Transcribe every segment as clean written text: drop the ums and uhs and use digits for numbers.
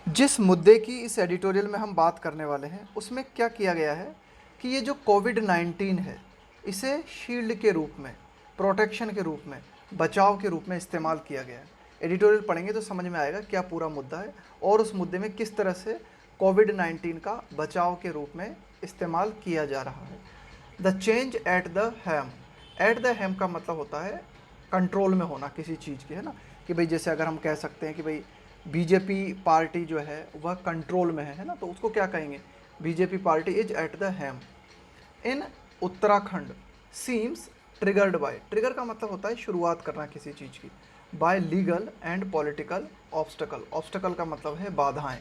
जिस मुद्दे की इस एडिटोरियल में हम बात करने वाले हैं उसमें क्या किया गया है कि ये जो कोविड-19 है इसे शील्ड के रूप में, प्रोटेक्शन के रूप में, बचाव के रूप में इस्तेमाल किया गया है। एडिटोरियल पढ़ेंगे तो समझ में आएगा क्या पूरा मुद्दा है और उस मुद्दे में किस तरह से कोविड-19 का बचाव के रूप में इस्तेमाल किया जा रहा है। The change at the helm. At the helm का मतलब होता है कंट्रोल में होना किसी चीज़ की, है ना। कि भाई जैसे अगर हम कह सकते हैं कि भाई बीजेपी पार्टी जो है वह कंट्रोल में है ना, तो उसको क्या कहेंगे, BJP party is at the helm. In Uttarakhand seems triggered by. Trigger का मतलब होता है शुरुआत करना किसी चीज़ की। By legal and political obstacle. Obstacle का मतलब है बाधाएं,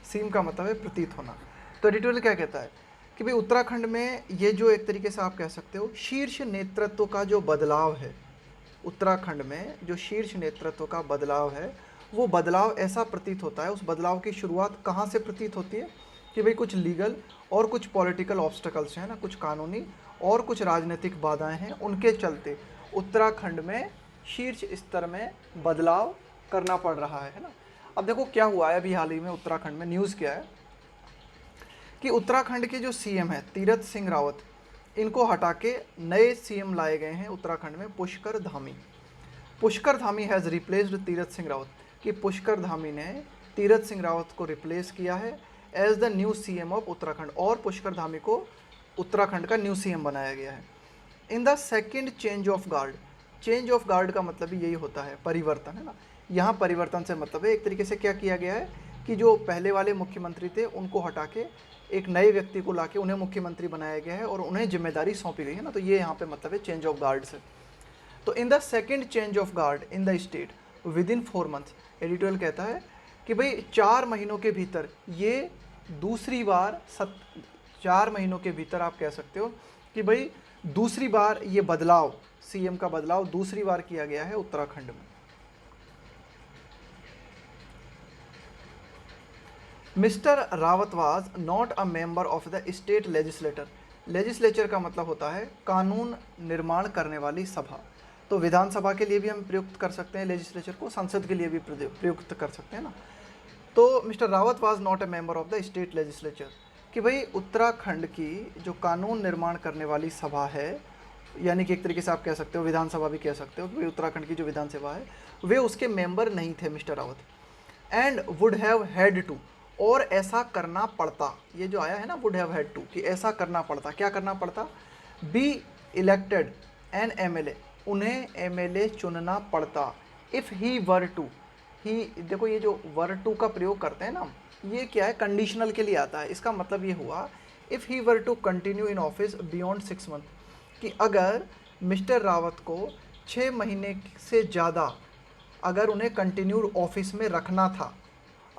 सीम का मतलब है प्रतीत होना। तो एडिटोरियल क्या कहता है कि भाई उत्तराखंड में ये जो एक तरीके से आप कह सकते हो शीर्ष नेतृत्व का जो बदलाव है, उत्तराखंड में जो शीर्ष नेतृत्व का बदलाव है वो बदलाव ऐसा प्रतीत होता है। उस बदलाव की शुरुआत कहाँ से प्रतीत होती है कि भाई कुछ लीगल और कुछ पॉलिटिकल ऑब्स्टकल्स हैं ना, कुछ कानूनी और कुछ राजनीतिक बाधाएं हैं, उनके चलते उत्तराखंड में शीर्ष स्तर में बदलाव करना पड़ रहा है ना। अब देखो क्या हुआ है अभी हाल ही में उत्तराखंड में, न्यूज़ क्या है कि उत्तराखंड के जो सीएम है तीरथ सिंह रावत, इनको हटा के नए सीएम लाए गए हैं उत्तराखंड में, पुष्कर धामी। पुष्कर धामी हैज़ रिप्लेस्ड तीरथ सिंह रावत, कि पुष्कर धामी ने तीरथ सिंह रावत को रिप्लेस किया है as the new CM of Uttarakhand, और पुष्कर धामी को उत्तराखंड का न्यू सीएम बनाया गया है। In the second change of guard. Change of guard का मतलब यही होता है परिवर्तन, है ना। यहाँ परिवर्तन से मतलब है एक तरीके से क्या किया गया है कि जो पहले वाले मुख्यमंत्री थे उनको हटा के एक नए व्यक्ति को लाके उन्हें मुख्यमंत्री बनाया गया है और उन्हें जिम्मेदारी सौंपी गई है ना। तो ये यहाँ पे मतलब है चेंज ऑफ गार्ड से। तो in the second change of guard in the state with in 4 months, editorial कहता है कि भाई 4 महीनों के भीतर ये दूसरी बार 4 महीनों के भीतर आप कह सकते हो कि भाई दूसरी बार ये बदलाव, सीएम का बदलाव दूसरी बार किया गया है उत्तराखंड में। Mister Rawat was not a member of the state legislator. Legislature का मतलब होता है कानून निर्माण करने वाली सभा। तो विधानसभा के लिए भी हम प्रयुक्त कर सकते हैं लेजिस्लेचर को, संसद के लिए भी प्रयुक्त कर सकते हैं ना। तो mister Rawat was not a member of the state legislature, कि भाई उत्तराखंड की जो कानून निर्माण करने वाली सभा है, यानी कि एक तरीके से आप कह सकते हो विधानसभा भी कह सकते हो कि भाई उत्तराखंड की जो विधानसभा है वे उसके मेंबर नहीं थे mister Rawat. And would have had to, और ऐसा करना पड़ता, ये जो आया है ना वुड हैव हैड टू, कि ऐसा करना पड़ता, क्या करना पड़ता, बी इलेक्टेड एन एमएलए, उन्हें एमएलए चुनना पड़ता। इफ़ ही वर टू, ही देखो ये जो वर टू का प्रयोग करते हैं ना, ये क्या है, कंडीशनल के लिए आता है। इसका मतलब ये हुआ if he were to continue in office beyond 6 month, कि अगर मिस्टर रावत को 6 महीने से ज़्यादा अगर उन्हें कंटिन्यू ऑफिस में रखना था,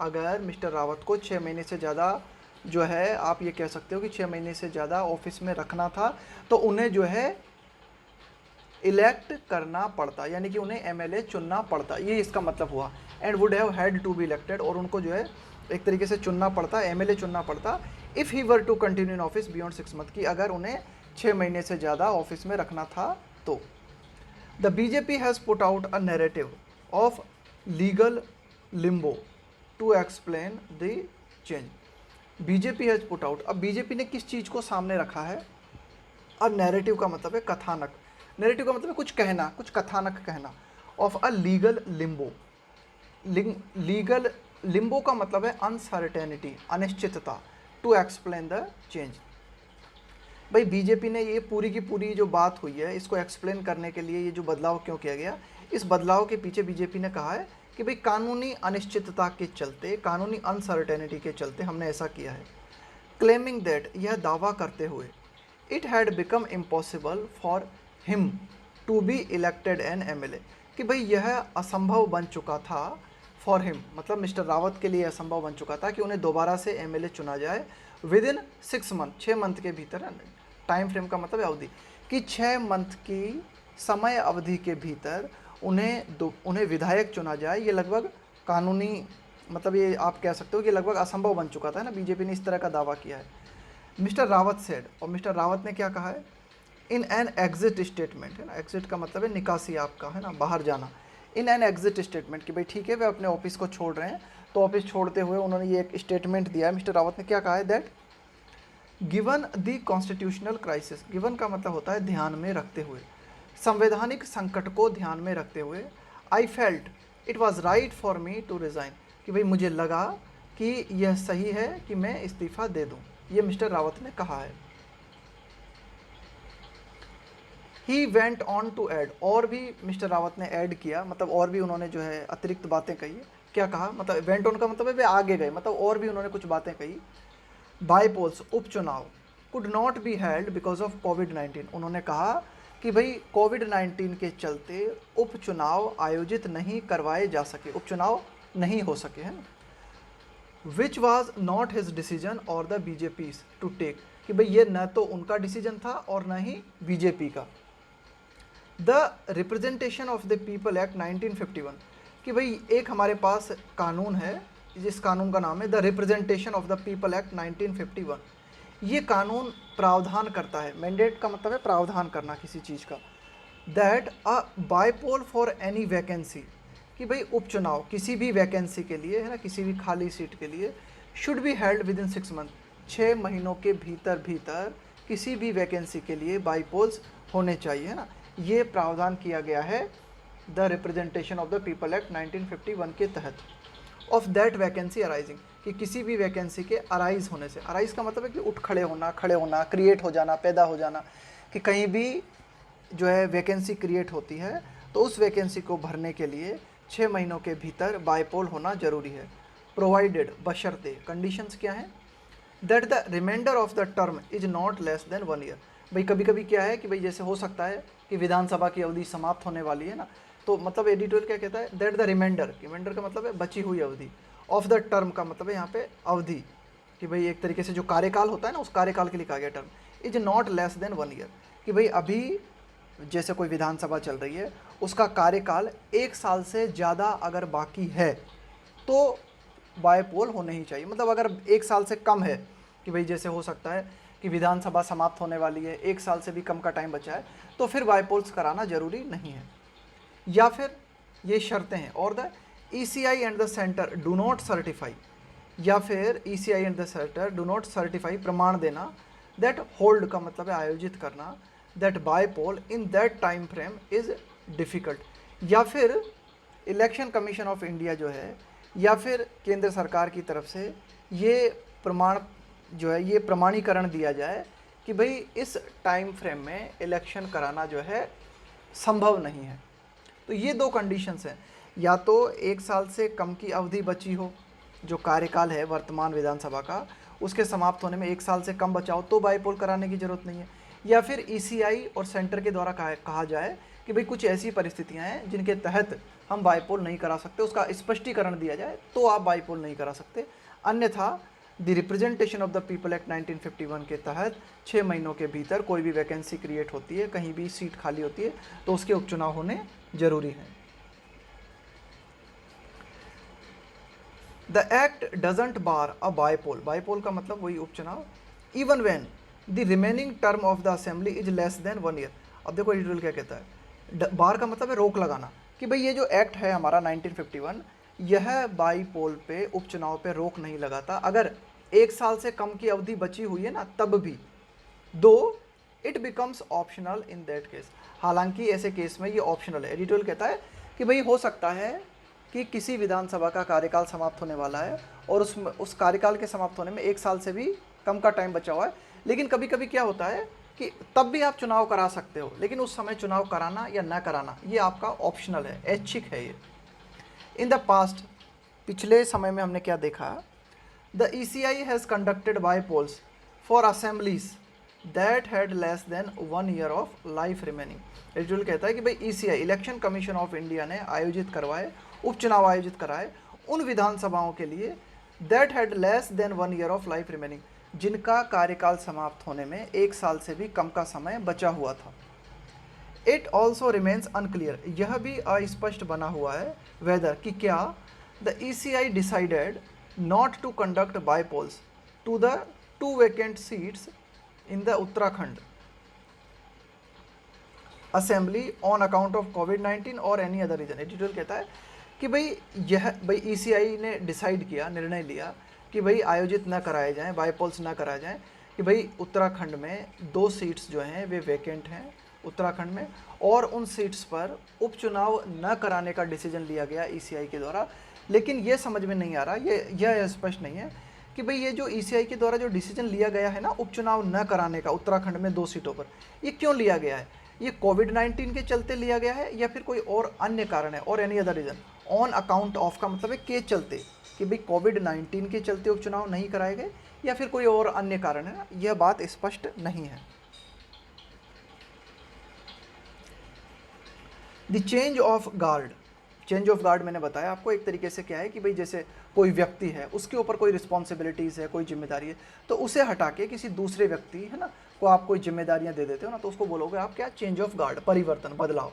अगर मिस्टर रावत को 6 महीने से ज़्यादा जो है आप ये कह सकते हो कि 6 महीने से ज़्यादा ऑफिस में रखना था, तो उन्हें जो है इलेक्ट करना पड़ता, यानी कि उन्हें एमएलए चुनना पड़ता, ये इसका मतलब हुआ। And would have had to be elected, और उनको जो है एक तरीके से चुनना पड़ता, एमएलए चुनना पड़ता। If he were to continue in office beyond 6 month, की अगर उन्हें 6 महीने से ज़्यादा ऑफिस में रखना था तो। The BJP has put out a narrative of legal limbo to explain the change. BJP has put out, अब बीजेपी ने किस चीज़ को सामने रखा है, और नैरेटिव का मतलब है कथानक, नैरेटिव का मतलब है कुछ कहना, कुछ कथानक कहना, of a legal Limbo. Legal Limbo का मतलब है अनसर्टेनिटी, अनिश्चितता, टू एक्सप्लेन द चेंज। भाई बीजेपी ने ये पूरी की पूरी जो बात हुई है इसको एक्सप्लेन करने के लिए ये जो बदलाव क्यों किया गया, इस बदलाव के पीछे बीजेपी ने कहा है कि भाई कानूनी अनिश्चितता के चलते, कानूनी अनसर्टेनिटी के चलते हमने ऐसा किया है। क्लेमिंग दैट, यह दावा करते हुए, it had become impossible for him to be elected an MLA, कि भाई यह असंभव बन चुका था, फॉर हिम मतलब मिस्टर रावत के लिए असंभव बन चुका था कि उन्हें दोबारा से एमएलए चुना जाए विद इन 6 मंथ, 6 मंथ के भीतर, टाइम फ्रेम का मतलब अवधि, कि 6 मंथ की समय अवधि के भीतर उन्हें विधायक चुना जाए। ये लगभग कानूनी मतलब ये आप कह सकते हो कि लगभग असंभव बन चुका था ना, बीजेपी ने इस तरह का दावा किया है। मिस्टर रावत सेड, और मिस्टर रावत ने क्या कहा है, इन एन एग्जिट स्टेटमेंट, है ना, एग्जिट का मतलब है निकासी आपका, है ना, बाहर जाना। इन एन एग्जिट स्टेटमेंट कि भाई ठीक है वे अपने ऑफिस को छोड़ रहे हैं, तो ऑफिस छोड़ते हुए उन्होंने ये एक स्टेटमेंट दिया है। मिस्टर रावत ने क्या कहा है, that given the constitutional crisis, given का मतलब होता है ध्यान में रखते हुए, संवैधानिक संकट को ध्यान में रखते हुए, I felt it was right for me to resign, कि भाई मुझे लगा कि यह सही है कि मैं इस्तीफ़ा दे दूं, ये मिस्टर रावत ने कहा है। He went on to add, और भी मिस्टर रावत ने ऐड किया, मतलब और भी उन्होंने जो है अतिरिक्त बातें कही है। क्या कहा, मतलब वेंट ऑन का मतलब है वे आगे गए, मतलब और भी उन्होंने कुछ बातें कही। बाईपोल्स, उपचुनाव, could not be held because of कोविड-19, उन्होंने कहा कि भाई कोविड-19 के चलते उपचुनाव आयोजित नहीं करवाए जा सके, उपचुनाव नहीं हो सके, है ना। Which was not his decision और द बीजेपी टू टेक, कि भाई ये न तो उनका डिसीजन था और न ही बीजेपी का। The representation of the people act 1951, कि भाई एक हमारे पास कानून है, जिस कानून का नाम है the representation of the people act 1951। ये कानून प्रावधान करता है, मैंडेट का मतलब है प्रावधान करना किसी चीज़ का, that a bypoll for any vacancy, कि भाई उपचुनाव किसी भी वैकेंसी के लिए, है ना, किसी भी खाली सीट के लिए, should be held with in 6 month, 6 महीनों के भीतर भीतर किसी भी वैकेंसी के लिए बाईपोल्स होने चाहिए, है ना। ये प्रावधान किया गया है the representation of the people act 1951 के तहत। ऑफ दैट वैकेंसी अराइजिंग, कि किसी भी वैकेंसी के अराइज होने से, अराइज का मतलब है कि उठ खड़े होना, क्रिएट हो जाना, पैदा हो जाना, कि कहीं भी जो है वैकेंसी क्रिएट होती है तो उस वैकेंसी को भरने के लिए 6 महीनों के भीतर बाईपोल होना जरूरी है। प्रोवाइडेड, बशर्ते, कंडीशंस क्या हैं, that the reminder of the term is not less than 1 year. भाई कभी कभी क्या है कि भाई जैसे हो सकता है कि विधानसभा की अवधि समाप्त होने वाली है ना, तो मतलब एडिटोरियल क्या कहता है, दैट द रिमाइंडर, रिमाइंडर का मतलब है बची हुई अवधि, ऑफ द टर्म का मतलब है यहाँ पे अवधि, कि भाई एक तरीके से जो कार्यकाल होता है ना, उस कार्यकाल के लिए कहा गया term, is not less than 1 year, कि भाई अभी जैसे कोई विधानसभा चल रही है, उसका कार्यकाल 1 साल से ज़्यादा अगर बाकी है तो बाईपोल होने ही चाहिए। मतलब अगर 1 साल से कम है, कि भाई जैसे हो सकता है कि विधानसभा समाप्त होने वाली है, 1 साल से भी कम का टाइम बचा है, तो फिर बाईपोल्स कराना जरूरी नहीं है। या फिर ये शर्तें हैं, और the ECI and the centre do not certify, या फिर ECI and the centre do not certify, प्रमाण देना, दैट होल्ड का मतलब है आयोजित करना, that bypoll in that time frame is difficult, या फिर इलेक्शन कमीशन ऑफ इंडिया जो है या फिर केंद्र सरकार की तरफ से ये प्रमाण जो है, ये प्रमाणीकरण दिया जाए कि भाई इस टाइम फ्रेम में इलेक्शन कराना जो है संभव नहीं है। तो ये 2 कंडीशंस हैं, या तो 1 साल से कम की अवधि बची हो, जो कार्यकाल है वर्तमान विधानसभा का, उसके समाप्त होने में 1 साल से कम बचा हो तो बाईपोल कराने की ज़रूरत नहीं है, या फिर ECI और सेंटर के द्वारा कहा जाए कि भाई कुछ ऐसी परिस्थितियां हैं जिनके तहत हम बाईपोल नहीं करा सकते, उसका स्पष्टीकरण दिया जाए तो आप बाईपोल नहीं करा सकते। अन्यथा the representation of the people act 1951 के तहत 6 महीनों के भीतर कोई भी वैकेंसी क्रिएट होती है, कहीं भी सीट खाली होती है, तो उसके उपचुनाव होने जरूरी हैं। The act doesn't bar a bypoll, bypoll का मतलब वही उपचुनाव, even when the remaining term of the assembly is less than 1 year. अब देखो एडिटोरियल क्या कहता है, बार का मतलब है रोक लगाना, कि भाई ये जो एक्ट है हमारा 1951, यह बाईपोल पे, उपचुनाव पे रोक नहीं लगाता अगर 1 साल से कम की अवधि बची हुई है ना, तब भी, दो it becomes optional in that case, हालांकि ऐसे केस में ये ऑप्शनल है। एडिटोरियल कहता है कि भाई हो सकता है कि किसी विधानसभा का कार्यकाल समाप्त होने वाला है और उस कार्यकाल के समाप्त होने में 1 साल से भी कम का टाइम बचा हुआ है, लेकिन कभी कभी क्या होता है कि तब भी आप चुनाव करा सकते हो, लेकिन उस समय चुनाव कराना या ना कराना ये आपका ऑप्शनल है, ऐच्छिक है ये। इन द पास्ट, पिछले समय में हमने क्या देखा, the ECI has conducted bypolls for assemblies that had less than 1 year of life remaining. Editorial कहता है कि भाई ECI, election commission of India ने आयोजित करवाए, उपचुनाव आयोजित कराए उन विधानसभाओं के लिए that had less than 1 year of life remaining, जिनका कार्यकाल समाप्त होने में 1 साल से भी कम का समय बचा हुआ था। इट ऑल्सो रिमेन्स अनक्लियर, यह भी अस्पष्ट बना हुआ है वेदर, कि क्या the ECI decided not to conduct bypolls to the 2 vacant seats in the Uttarakhand, assembly on account of कोविड-19 और एनी अदर रीजन। एडिटोरियल कहता है कि भाई ईसीआई ने डिसाइड किया, निर्णय लिया कि भाई आयोजित ना कराए जाएं, बाईपोल्स ना कराए जाएं, कि भाई उत्तराखंड में 2 सीट्स जो हैं वे वैकेंट हैं उत्तराखंड में, और उन सीट्स पर उपचुनाव न कराने का डिसीजन लिया गया ईसीआई के द्वारा। लेकिन ये समझ में नहीं आ रहा, यह स्पष्ट नहीं है कि भाई ये जो ईसीआई के द्वारा जो डिसीजन लिया गया है ना उपचुनाव न कराने का उत्तराखंड में 2 सीटों पर, ये क्यों लिया गया है? ये कोविड-19 के चलते लिया गया है या फिर कोई और अन्य कारण है? और any other reason. On account of का मतलब है के चलते, कि भाई कोविड-19 के चलते उपचुनाव नहीं कराए गए या फिर कोई और अन्य कारण है, यह बात स्पष्ट नहीं है। The change of guard, change of guard मैंने बताया आपको एक तरीके से क्या है कि भाई जैसे कोई व्यक्ति है, उसके ऊपर कोई रिस्पॉन्सिबिलिटीज़ है, कोई जिम्मेदारी है, तो उसे हटा के किसी दूसरे व्यक्ति है ना को आप कोई जिम्मेदारियां दे देते हो ना, तो उसको बोलोगे आप क्या? चेंज ऑफ गार्ड, परिवर्तन, बदलाव।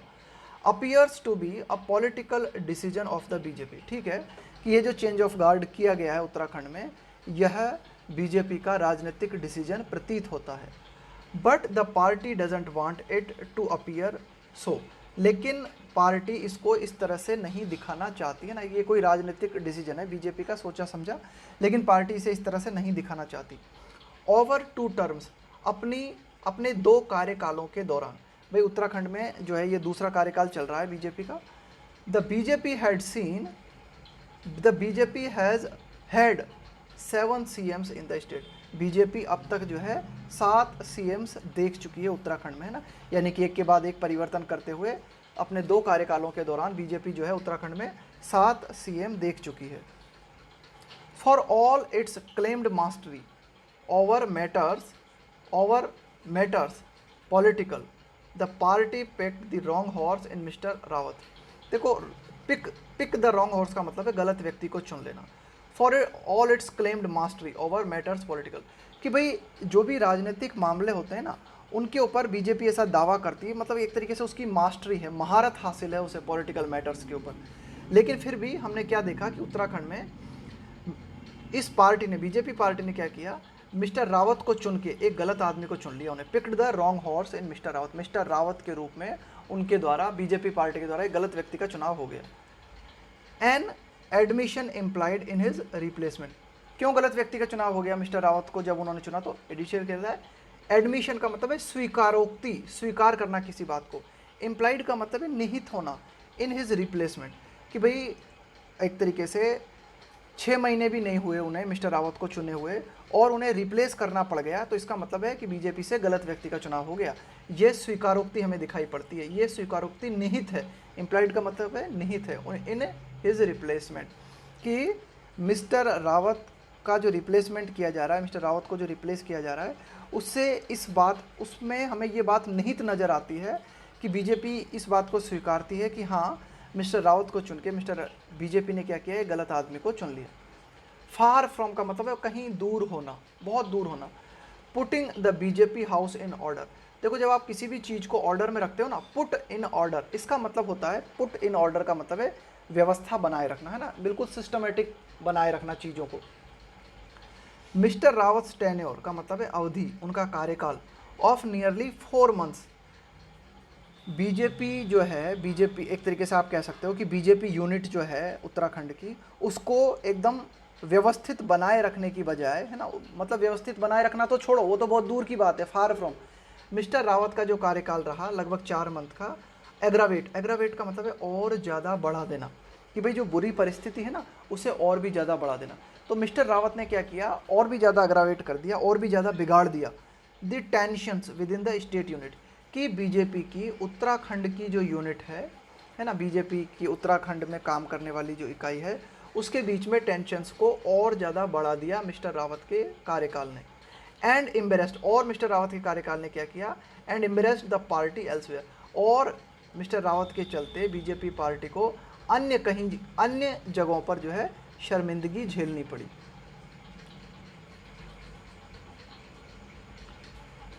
Appears to be a political decision of the BJP, ठीक है कि ये जो चेंज ऑफ गार्ड किया गया है उत्तराखंड में, यह बीजेपी का राजनीतिक डिसीजन प्रतीत होता है। But the party doesn't want it to appear so, लेकिन पार्टी इसको इस तरह से नहीं दिखाना चाहती है ना, ये कोई राजनीतिक डिसीजन है बीजेपी का, सोचा समझा, लेकिन पार्टी इसे इस तरह से नहीं दिखाना चाहती। ओवर 2 टर्म्स, अपने 2 कार्यकालों के दौरान, भाई उत्तराखंड में जो है ये दूसरा कार्यकाल चल रहा है बीजेपी का। The BJP has had 7 CMs in the state, BJP अब तक जो है 7 CMs देख चुकी है उत्तराखंड में, है ना, यानी कि एक के बाद एक परिवर्तन करते हुए अपने 2 कार्यकालों के दौरान बीजेपी जो है उत्तराखंड में 7 CM देख चुकी है। For all it's claimed mastery over matters political, the party picked the wrong horse in mister Rawat. देखो, पिक द रॉन्ग हॉर्स का मतलब है गलत व्यक्ति को चुन लेना। For all it's claimed mastery over matters political, कि भाई जो भी राजनीतिक मामले होते हैं ना उनके ऊपर बीजेपी ऐसा दावा करती है, मतलब एक तरीके से उसकी मास्टरी है, महारत हासिल है उसे पॉलिटिकल मैटर्स के ऊपर। लेकिन फिर भी हमने क्या देखा कि उत्तराखंड में इस पार्टी ने, बीजेपी पार्टी ने क्या किया, मिस्टर रावत को चुन के एक गलत आदमी को चुन लिया, उन्हें picked the wrong horse in mister Rawat, mister Rawat के रूप में उनके द्वारा, बीजेपी पार्टी के द्वारा एक गलत व्यक्ति का चुनाव हो गया। An admission implied in his replacement, क्यों गलत व्यक्ति का चुनाव हो गया मिस्टर रावत को जब उन्होंने चुना? तो एडिशन कहता है, एडमिशन का मतलब है स्वीकारोक्ति, स्वीकार करना किसी बात को, इम्प्लाइड का मतलब है निहित होना, इन हिज रिप्लेसमेंट, कि भाई एक तरीके से 6 महीने भी नहीं हुए उन्हें मिस्टर रावत को चुने हुए और उन्हें रिप्लेस करना पड़ गया, तो इसका मतलब है कि बीजेपी से गलत व्यक्ति का चुनाव हो गया। ये स्वीकारोक्ति हमें दिखाई पड़ती है, ये स्वीकारोक्ति निहित है, इम्प्लाइड का मतलब है निहित है, इन हिज रिप्लेसमेंट, कि मिस्टर रावत का जो रिप्लेसमेंट किया जा रहा है, मिस्टर रावत को जो रिप्लेस किया जा रहा है, उसमें हमें ये बात निहित नज़र आती है कि बीजेपी इस बात को स्वीकारती है कि हाँ, मिस्टर रावत को चुन के बीजेपी ने क्या किया है, गलत आदमी को चुन लिया। फार फ्रॉम का मतलब है कहीं दूर होना, बहुत दूर होना। Putting the BJP house in order, देखो जब आप किसी भी चीज़ को ऑर्डर में रखते हो ना, पुट इन ऑर्डर, इसका मतलब होता है, पुट इन ऑर्डर का मतलब है व्यवस्था बनाए रखना, है ना, बिल्कुल सिस्टमेटिक बनाए रखना चीज़ों को। मिस्टर रावत टेन्योर का मतलब है अवधि, उनका कार्यकाल, ऑफ नियरली 4 मंथ्स, बीजेपी जो है, बीजेपी एक तरीके से आप कह सकते हो कि बीजेपी यूनिट जो है उत्तराखंड की, उसको एकदम व्यवस्थित बनाए रखने की बजाय, है ना, मतलब व्यवस्थित बनाए रखना तो छोड़ो, वो तो बहुत दूर की बात है, फार फ्रॉम, मिस्टर रावत का जो कार्यकाल रहा लगभग 4 मंथ का, एग्रावेट का मतलब है और ज़्यादा बढ़ा देना, कि भाई जो बुरी परिस्थिति है ना उसे और भी ज़्यादा बढ़ा देना। तो मिस्टर रावत ने क्या किया, और भी ज़्यादा एग्रावेट कर दिया, और भी ज़्यादा बिगाड़ दिया the tensions with in the state unit, कि बीजेपी की उत्तराखंड की जो यूनिट है ना, बीजेपी की उत्तराखंड में काम करने वाली जो इकाई है, उसके बीच में टेंशंस को और ज़्यादा बढ़ा दिया मिस्टर रावत के कार्यकाल ने। एंड एम्बेरेस्ड, और मिस्टर रावत के कार्यकाल ने क्या किया, and embarrassed the party elsewhere, और मिस्टर रावत के चलते बीजेपी पार्टी को अन्य जगहों पर जो है शर्मिंदगी झेलनी पड़ी।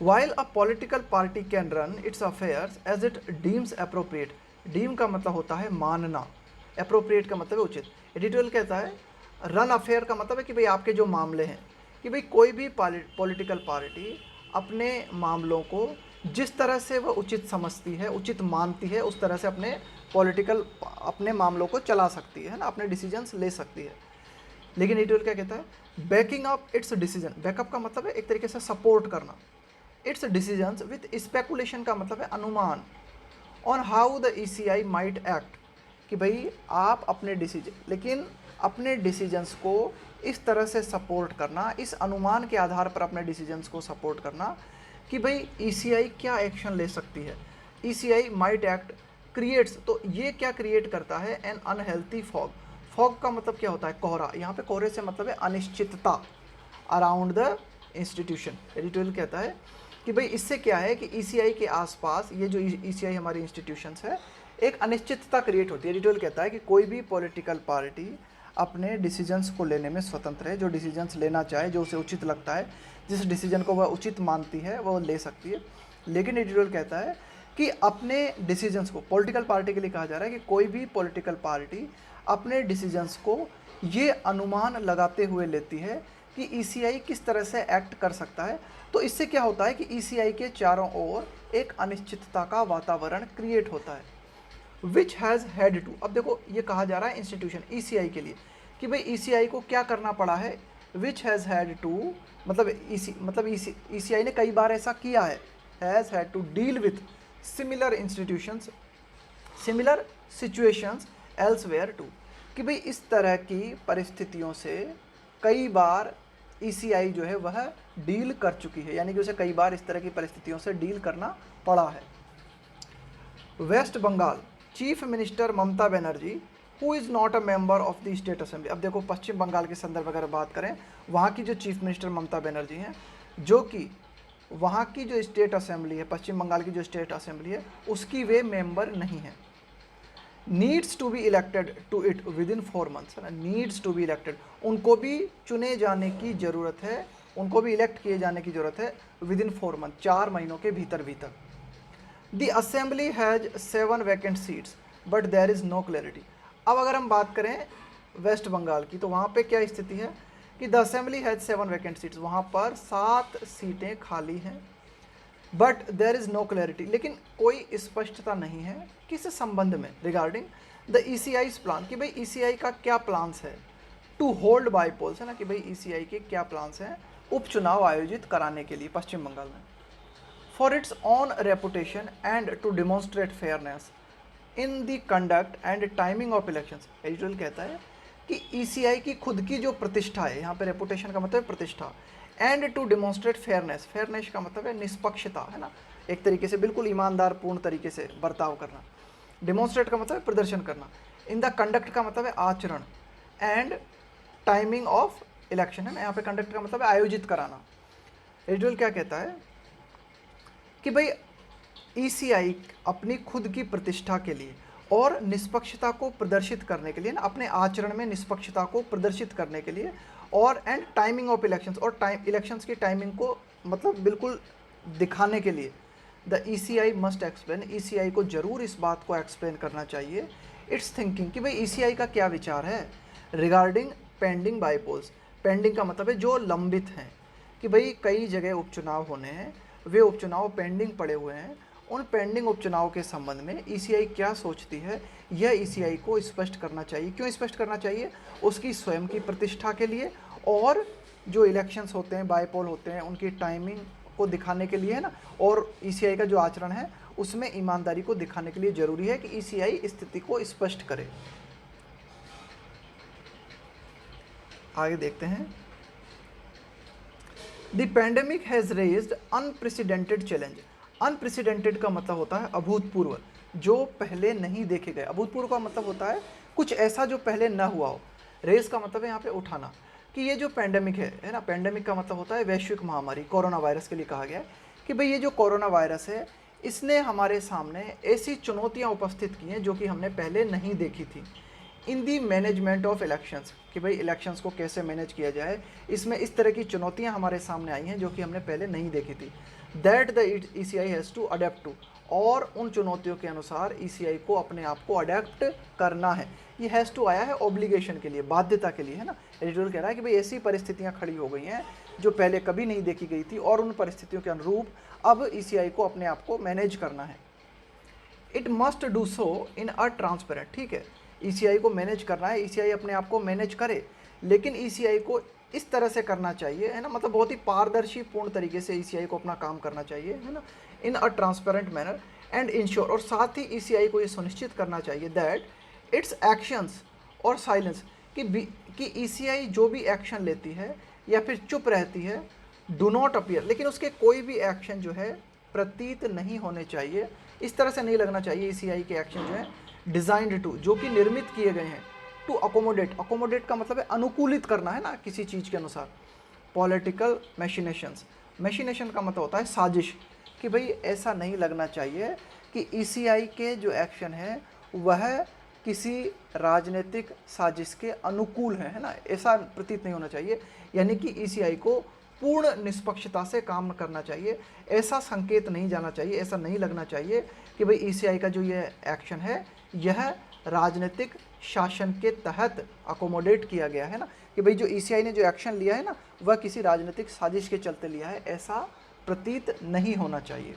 While a political party can run its affairs as it deems appropriate, deem का मतलब होता है मानना, appropriate का मतलब है उचित। एडिटोरियल कहता है रन अफेयर का मतलब है कि भाई आपके जो मामले हैं, कि भाई कोई भी पॉलिटिकल पार्टी अपने मामलों को जिस तरह से वह उचित समझती है, उचित मानती है, उस तरह से अपने मामलों को चला सकती है ना, अपने डिसीजंस ले सकती है। लेकिन एडिटोरियल क्या कहता है, banking up it's decision, backup का मतलब है एक तरीके से सपोर्ट करना, इट्स डिसीजंस विथ स्पेकुलेशन का मतलब है अनुमान, on how the ECI might act, कि भाई आप अपने डिसीजन, लेकिन अपने डिसीजंस को इस तरह से सपोर्ट करना, इस अनुमान के आधार पर अपने डिसीजंस को सपोर्ट करना कि भाई ECI क्या एक्शन ले सकती है। ECI माइट एक्ट क्रिएट्स, तो ये क्या क्रिएट करता है, एन अनहेल्थी फॉग। फॉग का मतलब क्या होता है, कोहरा, यहाँ पे कोहरे से मतलब है अनिश्चितता अराउंड द इंस्टीट्यूशन। एडिटोरियल कहता है कि भाई इससे क्या है कि ECI के आसपास ये जो ECI हमारी इंस्टीट्यूशंस है, एक अनिश्चितता क्रिएट होती है। एडिटोरियल कहता है कि कोई भी पॉलिटिकल पार्टी अपने डिसीजंस को लेने में स्वतंत्र है, जो डिसीजंस लेना चाहे, जो उसे उचित लगता है, जिस डिसीजन को वह उचित मानती है वह ले सकती है। लेकिन एडिटोरियल कहता है कि अपने डिसीजंस को, पॉलिटिकल पार्टी के लिए कहा जा रहा है कि कोई भी पॉलिटिकल पार्टी अपने डिसीजंस को ये अनुमान लगाते हुए लेती है कि ECI किस तरह से एक्ट कर सकता है। तो इससे क्या होता है कि ECI के चारों ओर एक अनिश्चितता का वातावरण क्रिएट होता है, विच हैज़ हैड टू। अब देखो ये कहा जा रहा है इंस्टीट्यूशन ECI के लिए कि भाई ECI को क्या करना पड़ा है, विच हैज़ हैड टू मतलब ECI ने कई बार ऐसा किया है, has had to deal with similar institutions, similar situations elsewhere too, कि भाई इस तरह की परिस्थितियों से कई बार ECI जो है वह डील कर चुकी है, यानी कि उसे कई बार इस तरह की परिस्थितियों से डील करना पड़ा है। West Bengal chief minister Mamata Banerjee who is not a member of the state assembly. अब देखो पश्चिम बंगाल के संदर्भ अगर बात करें, वहाँ की जो चीफ मिनिस्टर ममता बनर्जी हैं, जो कि वहाँ की जो स्टेट असेंबली है, पश्चिम बंगाल की जो स्टेट असेंबली है, उसकी वे मेंबर नहीं है। Needs to be elected to it within 4 months, है ना, नीड्स टू बी इलेक्टेड, उनको भी चुने जाने की ज़रूरत है, उनको भी इलेक्ट किए जाने की ज़रूरत है विद इन 4 months, 4 महीनों के भीतर भीतर। The assembly has 7 vacant seats but there is no clarity. अब अगर हम बात करें वेस्ट बंगाल की, तो वहाँ पे क्या स्थिति है कि the assembly has 7 vacant seats, वहाँ पर 7 सीटें खाली हैं, but there is no clarity, लेकिन कोई स्पष्टता नहीं है किस संबंध में, रिगार्डिंग द ECI's प्लान, कि भाई ECI का क्या प्लान्स है, टू होल्ड बाईपोल्स, है ना, कि भाई ECI के क्या प्लान्स हैं उपचुनाव आयोजित कराने के लिए पश्चिम बंगाल में, for its own reputation and to demonstrate fairness in the conduct and timing of elections. Editorial कहता है कि ECI की खुद की जो प्रतिष्ठा है, यहाँ पे रेपुटेशन का मतलब प्रतिष्ठा, and to demonstrate fairness, fairness का मतलब है निष्पक्षता, है ना, एक तरीके से बिल्कुल ईमानदार पूर्ण तरीके से बर्ताव करना, डिमॉन्स्ट्रेट का मतलब है प्रदर्शन करना, इन द कंडक्ट का मतलब है आचरण, एंड टाइमिंग ऑफ इलेक्शन, है ना, यहाँ पे कंडक्ट का मतलब है आयोजित कराना। एडिटोरियल क्या कहता है कि भाई ECI अपनी खुद की प्रतिष्ठा के लिए और निष्पक्षता को प्रदर्शित करने के लिए ना, अपने आचरण में निष्पक्षता को प्रदर्शित करने के लिए, और एंड टाइमिंग ऑफ इलेक्शंस, और इलेक्शंस की टाइमिंग को मतलब बिल्कुल दिखाने के लिए, the ECI must explain, ECI को ज़रूर इस बात को एक्सप्लेन करना चाहिए, इट्स थिंकिंग, कि भाई ECI का क्या विचार है रिगार्डिंग पेंडिंग बाईपोल्स। पेंडिंग का मतलब है जो लंबित हैं, कि भाई कई जगह उपचुनाव होने हैं, वे उपचुनाव पेंडिंग पड़े हुए हैं, उन पेंडिंग उपचुनाव के संबंध में ECI क्या सोचती है, यह ECI को स्पष्ट करना चाहिए। क्यों स्पष्ट करना चाहिए? उसकी स्वयं की प्रतिष्ठा के लिए, और जो इलेक्शंस होते हैं, बाईपोल होते हैं, उनकी टाइमिंग को दिखाने के लिए, है ना, और ECI का जो आचरण है उसमें ईमानदारी को दिखाने के लिए ज़रूरी है कि ECI स्थिति को स्पष्ट करे। आगे देखते हैं। The pandemic has raised unprecedented challenge. Unprecedented का मतलब होता है अभूतपूर्व, जो पहले नहीं देखे गए। अभूतपूर्व का मतलब होता है कुछ ऐसा जो पहले न हुआ हो। रेज का मतलब है यहाँ पे उठाना, कि ये जो पैंडेमिक है ना, पैंडेमिक का मतलब होता है वैश्विक महामारी। कोरोना वायरस के लिए कहा गया है कि भाई ये जो कोरोना वायरस है, इसने हमारे सामने ऐसी चुनौतियाँ उपस्थित की हैं जो कि हमने पहले नहीं देखी थी। इन दी मैनेजमेंट ऑफ इलेक्शंस, कि भाई इलेक्शंस को कैसे मैनेज किया जाए, इसमें इस तरह की चुनौतियां हमारे सामने आई हैं जो कि हमने पहले नहीं देखी थी। That the ECI has to adapt to, और उन चुनौतियों के अनुसार ईसीआई को अपने आप को अडेप्ट करना है। ये हैज़ टू आया है ऑब्लिगेशन के लिए, बाध्यता के लिए, है ना। एडिटोरियल कह रहा है कि भाई ऐसी परिस्थितियां खड़ी हो गई हैं जो पहले कभी नहीं देखी गई थी और उन परिस्थितियों के अनुरूप अब ईसीआई को अपने आप को मैनेज करना है। It must do so in a transparent, ठीक है, ईसीआई को मैनेज करना है, ईसीआई अपने आप को मैनेज करे, लेकिन ईसीआई को इस तरह से करना चाहिए, है ना, मतलब बहुत ही पारदर्शी पूर्ण तरीके से ईसीआई को अपना काम करना चाहिए, है ना, in a transparent manner and ensure, और साथ ही ईसीआई को ये सुनिश्चित करना चाहिए दैट इट्स एक्शंस और साइलेंस, कि ईसीआई जो भी एक्शन लेती है या फिर चुप रहती है, डू नॉट अपीयर, लेकिन उसके कोई भी एक्शन जो है प्रतीत नहीं होने चाहिए, इस तरह से नहीं लगना चाहिए ईसीआई के एक्शन जो है डिजाइंड टू, जो कि निर्मित किए गए हैं, टू अकोमोडेट, अकोमोडेट का मतलब है अनुकूलित करना, है ना, किसी चीज़ के अनुसार, पॉलिटिकल मैशिनेशंस, मैशिनेशन का मतलब होता है साजिश, कि भाई ऐसा नहीं लगना चाहिए कि ईसीआई के जो एक्शन है वह किसी राजनीतिक साजिश के अनुकूल है ना, ऐसा प्रतीत नहीं होना चाहिए, यानी कि ईसीआई को पूर्ण निष्पक्षता से काम करना चाहिए, ऐसा संकेत नहीं जाना चाहिए, ऐसा नहीं लगना चाहिए कि भाई ईसीआई का जो ये एक्शन है यह राजनीतिक शासन के तहत अकोमोडेट किया गया है ना, कि भाई जो ईसीआई ने जो एक्शन लिया है ना वह किसी राजनीतिक साजिश के चलते लिया है, ऐसा प्रतीत नहीं होना चाहिए।